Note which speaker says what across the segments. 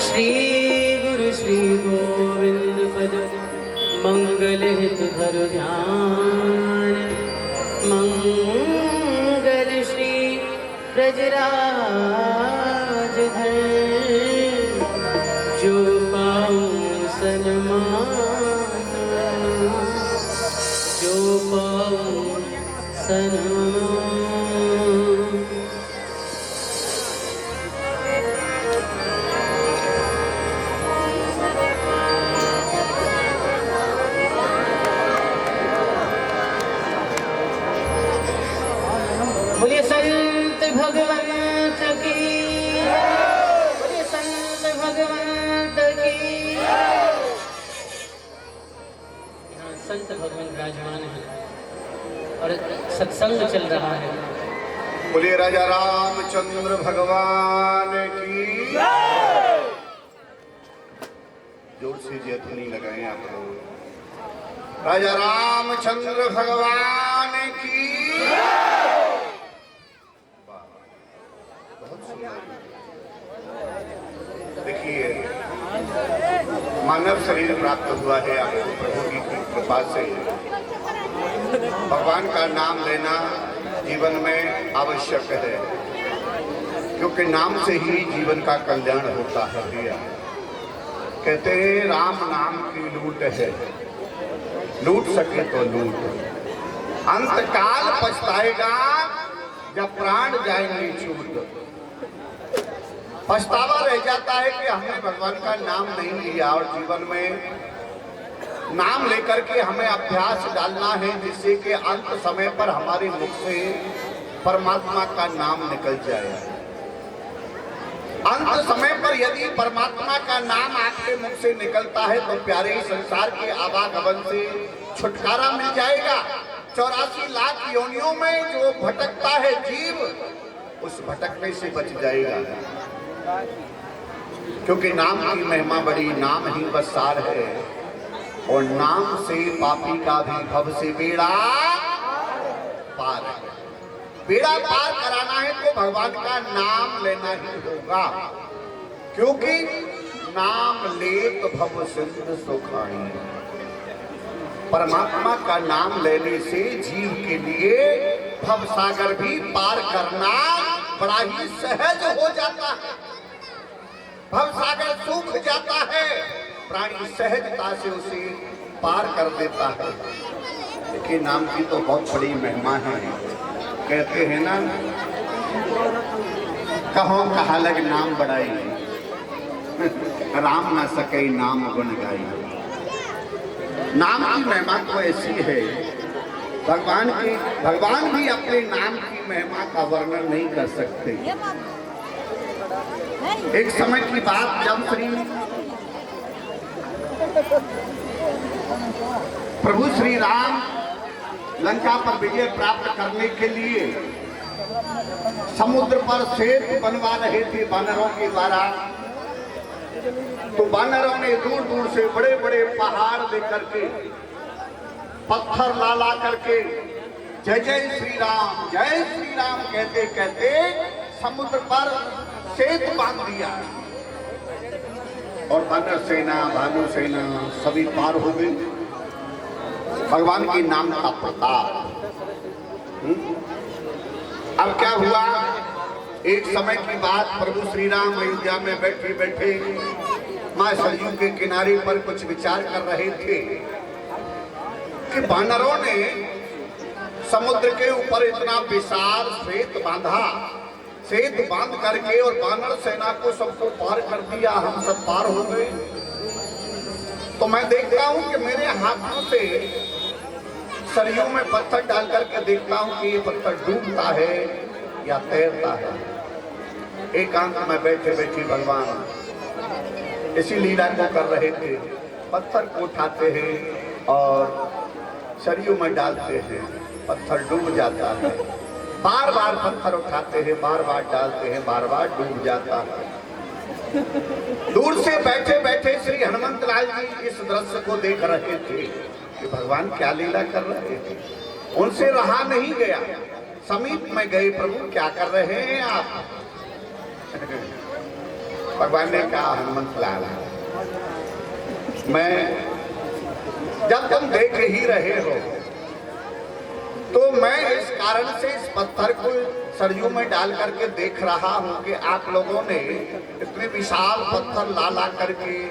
Speaker 1: श्री गुरु श्री गोविंद पद मंगल हित धर ध्यान। मंगल श्री ब्रजराज धर जो पाऊं सन्मान, जो पाऊं सन्मान। बोलिए संत भगवंत की, बोलिए संत भगवंत की। यहाँ संत भगवान विराजमान है और सत्संग चल रहा है।
Speaker 2: बोलिए राजा रामचंद्र भगवान की। जोर से जयध्वनि लगाएं आप लोग। राजा रामचंद्र भगवान की। बहुत सुंदर। देखिए, मानव शरीर प्राप्त हुआ है आपको प्रभु की कृपा से। भगवान का नाम लेना जीवन में आवश्यक है, क्योंकि नाम से ही जीवन का कल्याण होता है। भैया कहते हैं राम नाम की लूट है, लूट सके तो लूट, अंतकाल पछताएगा जब प्राण जाएंगे छूट। पछतावा रह जाता है कि हमने भगवान का नाम नहीं लिया, और जीवन में नाम लेकर के हमें अभ्यास डालना है, जिससे कि अंत समय पर हमारे मुख से परमात्मा का नाम निकल जाए। अंत समय पर यदि परमात्मा का नाम आपके मुख से निकलता है तो प्यारे संसार के आवागमन से छुटकारा मिल जाएगा। 84 लाख योनियों में जो भटकता है जीव, उस भटकने से बच जाएगा। क्योंकि नाम की महिमा बड़ी, नाम ही बस सार है, और नाम से पापी का भी भव से बेड़ा पार है। बेड़ा पार कराना है तो भगवान का नाम लेना ही होगा, क्योंकि नाम लेत भव सिंधु सुखाई। परमात्मा का नाम लेने से जीव के लिए भव सागर भी पार करना बड़ा ही सहज हो जाता है। भव सागर सूख जाता है, प्राणी सहजता से उसे पार कर देता है। लेकिन नाम की तो बहुत बड़ी महिमा है। कहते हैं ना, कहो कहा लग नाम बढ़ाई, राम ना सके नाम गुण गाई। नाम की महिमा तो ऐसी है, भगवान भी अपने नाम की महिमा का वर्णन नहीं कर सकते। एक समय की बात, जब श्री प्रभु श्री राम लंका पर विजय प्राप्त करने के लिए समुद्र पर सेतु बनवा रहे थे वानरों के द्वारा, तो वानरों ने दूर दूर से बड़े बड़े पहाड़ लेकर के, पत्थर ला करके जय जय श्री राम कहते कहते समुद्र पर सेतु बांध दिया, और वानर सेना, भानु सेना सभी पार हो गए। भगवान के नाम का प्रताप। अब क्या हुआ, एक समय की बात, प्रभु श्री राम अयोध्या में बैठे बैठे मां सरयू के किनारे पर कुछ विचार कर रहे थे कि वानरों ने समुद्र के ऊपर इतना विशाल सेतु बांधा, सेतु बांध करके और वानर सेना को सबको पार कर दिया, हम सब पार हो गए। तो मैं देखता हूं कि मेरे हाथों से सरयू में पत्थर डाल करके देखता हूं कि ये पत्थर डूबता है या तैरता है। एकांत में बैठे बैठे भगवान इसी लीला को कर रहे थे। पत्थर को उठाते हैं और सरयू में डालते हैं, पत्थर डूब जाता है। बार बार पत्थर उठाते हैं, बार बार डालते हैं, बार बार डूब जाता है। दूर से बैठे बैठे श्री हनुमंत लाल जी इस दृश्य को देख रहे थे कि भगवान क्या लीला कर रहे थे। उनसे रहा नहीं गया, समीप में गए, प्रभु क्या कर रहे हैं आप? भगवान ने कहा हनुमंत लाल, मैं जब तुम देख ही रहे हो तो मैं इस कारण से इस पत्थर को सरयू में डाल करके देख रहा हूं कि आप लोगों ने इतने विशाल पत्थर ला ला करके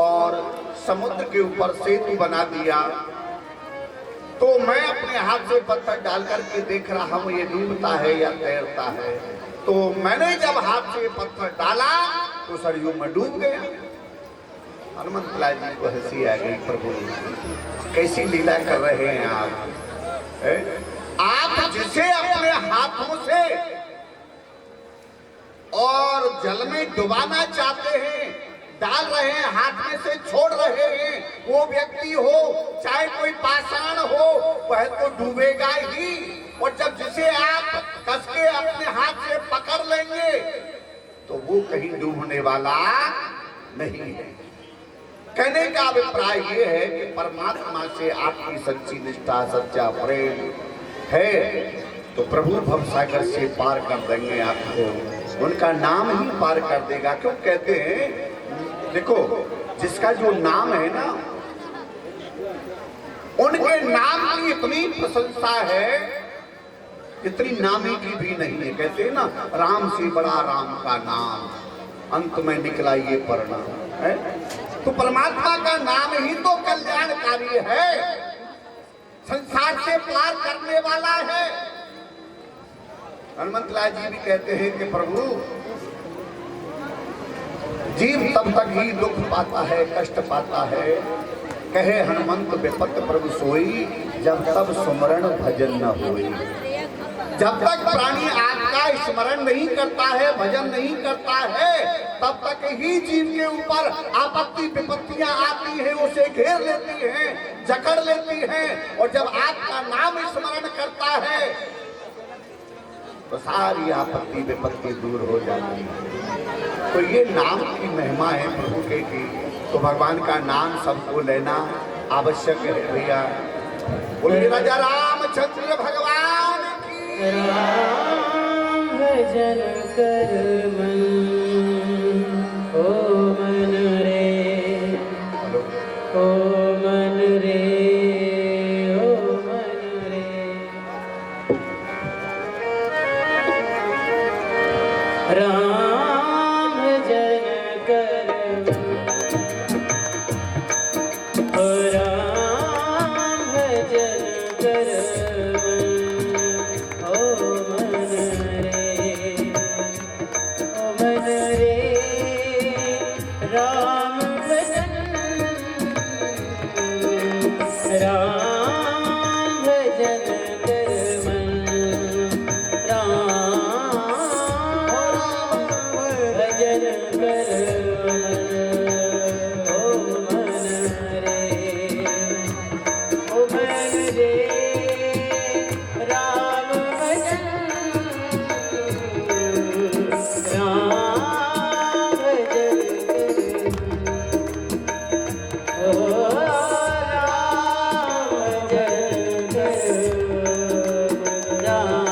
Speaker 2: और समुद्र के ऊपर सेतु बना दिया, तो मैं अपने हाथ से पत्थर डाल करके देख रहा हूं ये डूबता है या तैरता है। तो मैंने जब हाथ से पत्थर डाला तो सरयू में डूब गया। हनुमंत लाल जी को हंसी आ गई, प्रभु कैसी लीला कर रहे हैं आप। आप जिसे अपने हाथों से और जल में डुबाना चाहते हैं, डाल रहे हैं, हाथ में से छोड़ रहे हैं, वो व्यक्ति हो चाहे कोई पाषाण हो वह तो डूबेगा ही। और जब जिसे आप कस के अपने हाथ से पकड़ लेंगे तो वो कहीं डूबने वाला नहीं है। कहने का अभिप्राय ये है कि परमात्मा से आपकी सच्ची निष्ठा, सच्चा प्रेम है तो प्रभु भवसागर से पार कर देंगे आपको, उनका नाम ही पार कर देगा। क्यों कहते हैं, देखो जिसका जो नाम है ना, उनके नाम की इतनी प्रशंसा है, इतनी नामी की भी नहीं है। कहते हैं ना, राम से बड़ा राम का नाम, अंत में निकला ये परिणाम है। तो परमात्मा का नाम ही तो कल्याणकारी है, संसार से पार करने वाला है। हनुमंत लाल जी भी कहते हैं कि प्रभु जीव तब तक ही दुख पाता है, कष्ट पाता है, कहे हनुमंत विपत प्रभु सोई, जब तब स्मरण भजन न होई। जब तक प्राणी आपका स्मरण नहीं करता है, भजन नहीं करता है, तब तक ही जीव के ऊपर आपत्ति विपत्तियां आती हैं, उसे घेर लेती हैं, जकड़ लेती हैं। और जब आपका नाम स्मरण करता है तो सारी आपत्ति विपत्ति दूर हो जाती है। तो ये नाम की महिमा है प्रभु के की। तो भगवान का नाम सबको लेना आवश्यक है भैया। बोलिए राजा रामचंद्र भगवान की।
Speaker 1: राम भजन कर मन, ओ मन रे, ओ मन रे, ओ मन रे। राम भजन कर मन, ओ राम भजन कर मन, ओ मन रे, ओ मन रे। राम भजन, राम भजन कर मन, राम भजन कर मन, ओ मन रे, ओ मन रे। राम भजन, राम भजन कर, ओ राम भजन कर, राम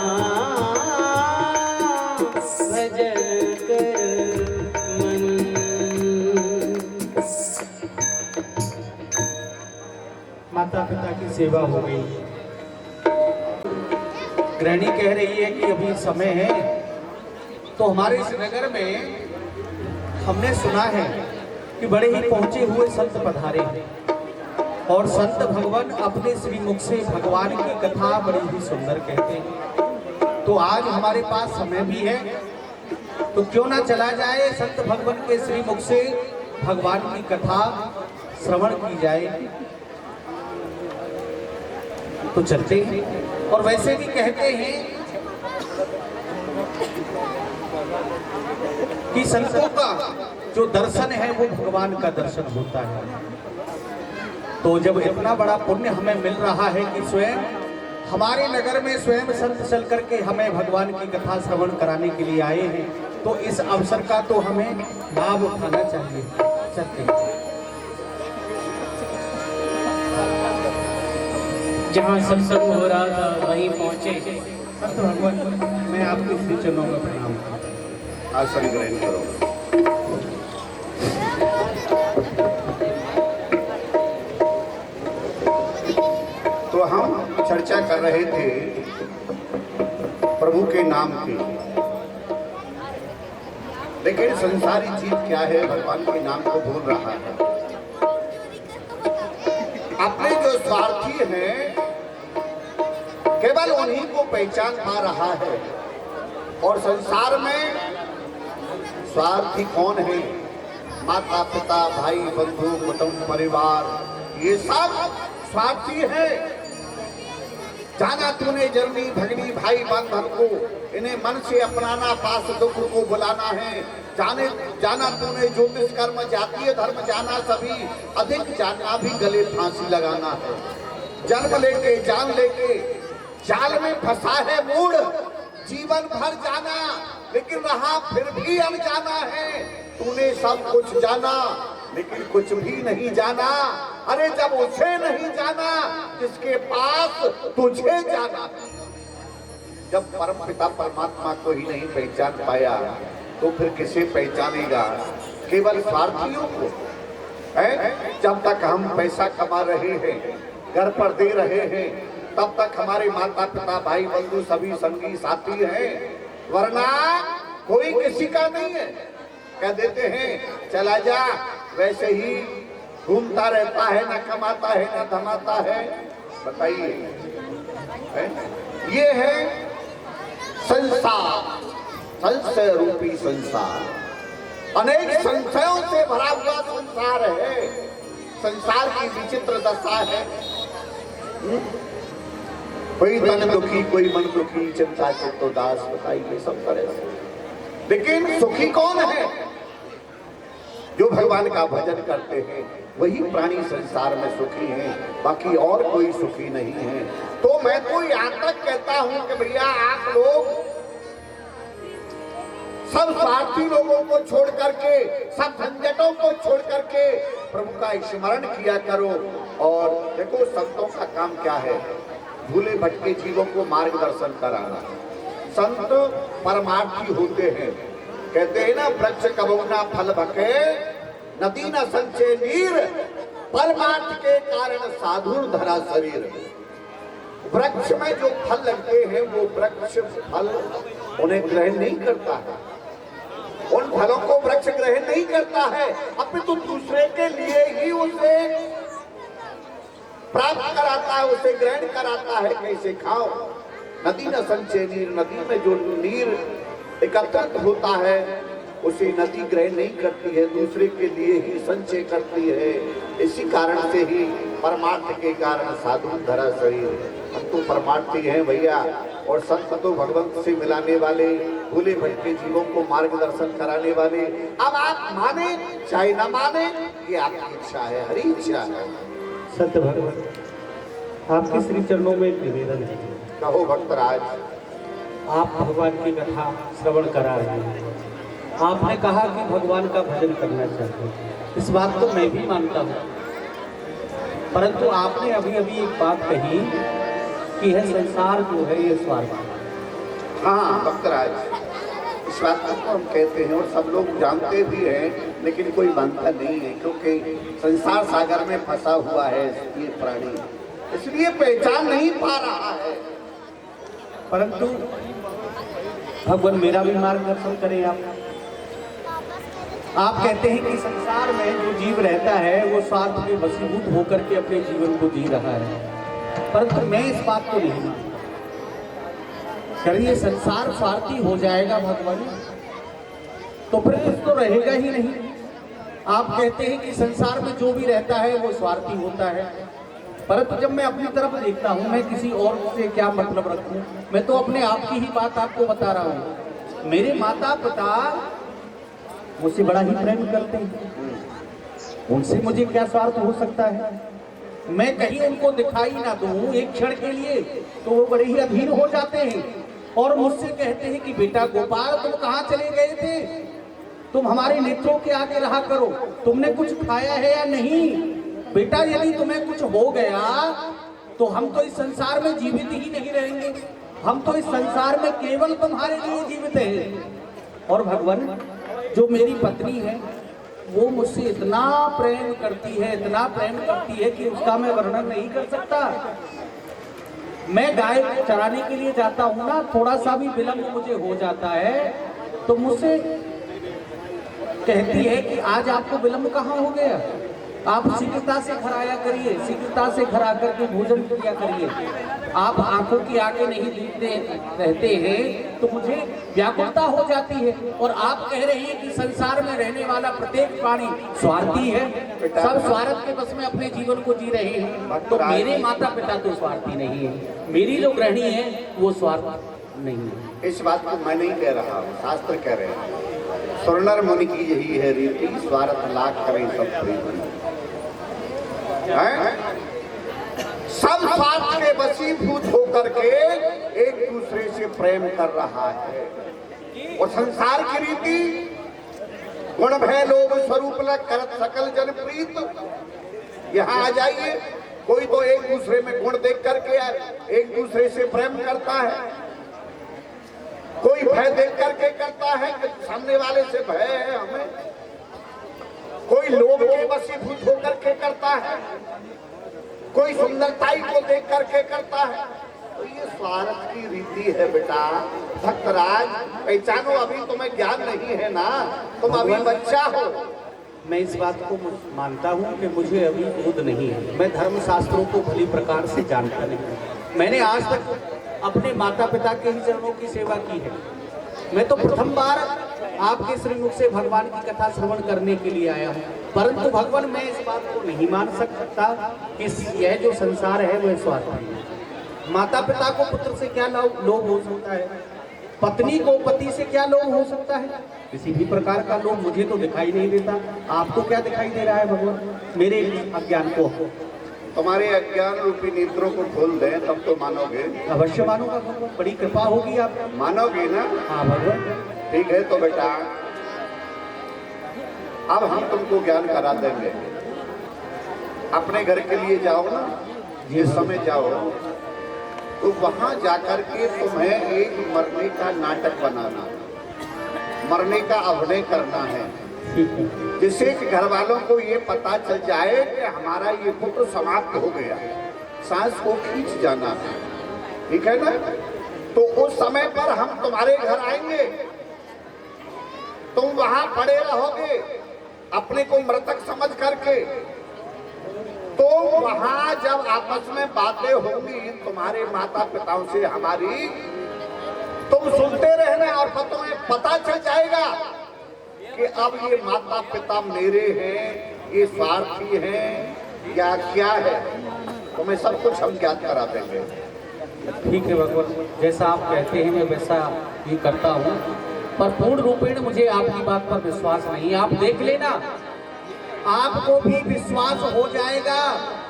Speaker 1: भजन कर मन।
Speaker 3: माता पिता की सेवा हो गई। गृहिणी कह रही है कि अभी समय है। तो हमारे इस नगर में हमने सुना है कि बड़े ही पहुंचे हुए संत पधारे और संत भगवान अपने श्री मुख से भगवान की कथा बड़ी ही सुंदर कहते हैं। तो आज हमारे पास समय भी है, तो क्यों ना चला जाए संत भगवान के श्री मुख से भगवान की कथा श्रवण की जाए। तो चलते हैं। और वैसे भी कहते हैं कि संतों का जो दर्शन है वो भगवान का दर्शन होता है। तो जब इतना बड़ा पुण्य हमें मिल रहा है कि स्वयं हमारे नगर में स्वयं संत चल करके हमें भगवान की कथा श्रवण कराने के लिए आए हैं, तो इस अवसर का तो हमें लाभ उठाना चाहिए। चलते हैं।
Speaker 1: जहाँ सत्संग हो रहा था वहीं पहुँचे।
Speaker 3: संत भगवान, मैं आपके श्री चरणों में प्रणाम करता हूं।
Speaker 2: आसन ग्रहण करो। चर्चा कर रहे थे प्रभु के नाम की, लेकिन संसारी चीज क्या है, भगवान के नाम को भूल रहा है। अपने जो स्वार्थी हैं केवल उन्हीं को पहचान पा रहा है, और संसार में स्वार्थी कौन है? माता पिता भाई बंधु कुटुंब परिवार, ये सब स्वार्थी है। जाना तूने जननी भगनी भाई बंधन को, इन्हें मन से अपनाना, पास दुख को बुलाना है। जाना तूने ज्योतिष कर्म जातीय धर्म जाना, सभी अधिक जानना भी गले फांसी लगाना है। जन्म लेके जान लेके जाल में फंसा है मूड, जीवन भर जाना लेकिन रहा फिर भी अनजाना है। तूने सब कुछ जाना लेकिन कुछ भी नहीं जाना। अरे जब उसे नहीं जाना जिसके पास तुझे जाना। जब परम पिता परमात्मा को ही नहीं पहचान पाया तो फिर किसे पहचानेगा? केवल स्वार्थियों को है। जब तक हम पैसा कमा रहे हैं, घर पर दे रहे हैं, तब तक हमारे माता पिता भाई बंधु सभी संगी साथी हैं, वरना कोई किसी का नहीं है। कह देते हैं चला जा, वैसे ही घूमता रहता है, न कमाता है न धमाता है। बताइए, ये है संसार, संशय रूपी संसार। अनेक संशयों से भरा हुआ संसार है। संसार की विचित्र दशा है। कोई तन दुखी, कोई मन दुखी, चिंता चित्त उदास। बताइए सब तरह से। लेकिन सुखी कौन है? जो भगवान का भजन करते हैं वही प्राणी संसार में सुखी हैं, बाकी और कोई सुखी नहीं है। तो मैं तो यहाँ तक कहता हूं कि भैया आप लोग सब स्वार्थी लोगों को छोड़ करके, सब झंझटों को छोड़ करके प्रभु का स्मरण किया करो। और देखो संतों का काम क्या है? भूले भटके जीवों को मार्गदर्शन कराना। संत परमार्थी होते हैं। कहते हैं ना, वृक्ष कबहु ना फल भके, नदी न संचय नीर, परमार्थ के कारण साधुर धरा शरीर। वृक्ष में जो फल लगते हैं वो वृक्ष फल उन्हें ग्रहण नहीं करता है। उन फलों को वृक्ष ग्रहण नहीं करता है, अपितु दूसरे के लिए ही उसे प्राप्त कराता है, उसे ग्रहण कराता है। कैसे खाओ? नदी न संचय नीर, नदी में जो नीर एकत्रित होता है उसे नदी ग्रहण नहीं करती है, दूसरे के लिए ही संचय करती है। इसी कारण से ही परमार्थ के कारण साधु धरा शरीर। हम तो परमार्थी हैं भैया, और संत तो भगवंत से मिलाने वाले, भूले भटके जीवों को मार्गदर्शन कराने वाले। अब आप माने चाहे न माने, ये आपकी इच्छा है, हरी इच्छा है।
Speaker 3: सत्य भगवान, आपके श्री चरणों में एक निवेदन है।
Speaker 2: कहो भक्तराज।
Speaker 3: आप भगवान की कथा श्रवण करा रहे हैं। आपने कहा कि भगवान का भजन करना चाहिए, इस बात को मैं भी मानता हूँ। परंतु आपने अभी अभी एक बात कही कि यह संसार जो है ये स्वार्थ।
Speaker 2: हाँ भक्तराज, इस बात को हम कहते हैं और सब लोग जानते भी हैं, लेकिन कोई मानता नहीं है, क्योंकि संसार सागर में फंसा हुआ है ये प्राणी, इसलिए पहचान नहीं पा रहा है।
Speaker 3: परंतु भगवान मेरा भी मार्गदर्शन करें आप कहते हैं कि संसार में जो जीव रहता है वो स्वार्थ में वशीभूत होकर के अपने जीवन को जी रहा है, परंतु मैं इस बात को नहीं मानता। करिए संसार स्वार्थी हो जाएगा भगवान, तो फिर कुछ तो रहेगा ही नहीं। आप कहते हैं कि संसार में जो भी रहता है वो स्वार्थी होता है, परंतु जब मैं अपनी तरफ देखता हूँ, मैं किसी और से क्या मतलब रखूं? मैं तो अपने आप की ही बात आपको बता रहा हूँ। मेरे माता पिता मुझसे बड़ा ही प्रेम करते हैं, उनसे मुझे क्या स्वार्थ हो सकता है? मैं कहीं उनको दिखाई ना दूं एक क्षण के लिए तो वो बड़े ही अधीर हो जाते हैं और मुझसे कहते हैं कि बेटा गोपाल तुम कहाँ चले गए थे? तुम हमारे नेत्रों के आगे रहा करो, तुमने कुछ खाया है या नहीं? बेटा यदि तुम्हें कुछ हो गया तो हम तो इस संसार में जीवित ही नहीं रहेंगे, हम तो इस संसार में केवल तुम्हारे लिए जीवित हैं। और भगवान जो मेरी पत्नी है वो मुझसे इतना प्रेम करती है, इतना प्रेम करती है कि उसका मैं वर्णन नहीं कर सकता। मैं गाय चराने के लिए जाता हूँ ना, थोड़ा सा भी विलम्ब मुझे हो जाता है तो मुझसे कहती है कि आज आपको विलम्ब कहाँ हो गया, आप शीघ्रता से घर आया करिए, शीघ्रता से घर आकर के भोजन किया करिए। आप आंखों की आगे नहीं दिखते रहते हैं तो मुझे व्याकुलता हो जाती है। और आप कह रही हैं कि संसार में रहने वाला प्रत्येक प्राणी स्वार्थी है, सब स्वार्थ के बस में अपने जीवन को जी रहे हैं। तो मेरे माता पिता तो स्वार्थी नहीं है, मेरी जो गृहिणी है वो स्वार्थ नहीं है।
Speaker 2: इस बात को मैं नहीं कह रहा हूँ, शास्त्र कह रहे हैं। सुरनर मुनि की यही है रीति, स्वार्थ लाख करें सब प्रीति। सब स्वार्थ के वशीभूत होकर के एक दूसरे से प्रेम कर रहा है। और संसार की रीति गुण भय लोभ स्वरूप लग करत सकल जन प्रीत। यहाँ आ जाइए, कोई तो एक दूसरे में गुण देख करके एक दूसरे से प्रेम करता है, कोई भय देख करके करता है कि सामने वाले से भय है हमें, कोई लोभ के वशीभूत होकर के करता है, कोई सुंदरताई को देख करके करता है। तो ये स्वार्थ की रीति है बेटा। भक्तराज पहचानो, अभी तुम्हें ज्ञान नहीं है ना, तुम अभी बच्चा हो।
Speaker 3: मैं इस बात को मानता हूँ कि मुझे अभी बोध नहीं है, मैं धर्म शास्त्रों को भली प्रकार से जानता नहीं। मैंने आज तक अपने माता पिता के ही चरणों की सेवा की है। मैं तो प्रथम बार आपके श्रीमुख से भगवान की कथा श्रवण करने के लिए आया हूँ, परंतु भगवान मैं इस बात को नहीं मान सकता कि यह जो संसार है वह स्वार्थी है। माता पिता को पुत्र से क्या लोभ हो सकता है, पत्नी को पति से क्या लोभ हो सकता है, किसी भी प्रकार का लोभ मुझे तो दिखाई नहीं देता। आपको क्या दिखाई दे रहा है भगवान? मेरे अज्ञान को,
Speaker 2: तुम्हारे अज्ञान रूपी नेत्रों को खोल दें तब तो मानोगे।
Speaker 3: अवश्य मानूंगा भगवान, बड़ी कृपा होगी आप
Speaker 2: मानोगे ना?
Speaker 3: हाँ भगवान।
Speaker 2: ठीक है तो बेटा अब हम तुमको ज्ञान करा देंगे। अपने घर के लिए जाओ ना, जिस समय जाओ तो वहां जाकर के तुम्हें एक मरने का नाटक बनाना, मरने का अभिनय करना है, जिससे कि घर वालों को ये पता चल जाए कि हमारा ये पुत्र समाप्त हो गया, सांस को खींच जाना है। ठीक है ना? तो उस समय पर हम तुम्हारे घर आएंगे, तुम वहां पड़े रहोगे अपने को मृतक समझ करके। तो वहां जब आपस में बातें होंगी तुम्हारे माता पिताओं से हमारी, तुम सुनते रहना और तुम्हें पता चल जाएगा कि अब ये माता पिता मेरे हैं, ये स्वार्थी हैं या क्या है। तुम्हें सब कुछ हम ज्ञात करा देंगे।
Speaker 3: ठीक है भगवान, जैसा आप कहते हैं मैं वैसा ही करता हूँ, पर पूर्ण रूपेण मुझे आपकी बात पर विश्वास नहीं। आप देख लेना, आपको भी विश्वास हो जाएगा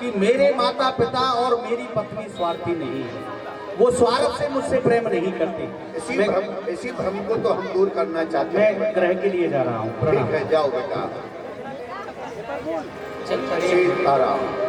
Speaker 3: कि मेरे माता पिता और मेरी पत्नी स्वार्थी नहीं है, वो स्वार्थ से मुझसे प्रेम नहीं करते।
Speaker 2: इसी भ्रम को तो हम दूर करना चाहते हैं।
Speaker 3: मैं ग्रह के लिए जा रहा हूँ।
Speaker 2: ठीक है, जाओ बेटा।
Speaker 1: चल
Speaker 2: सीताराम।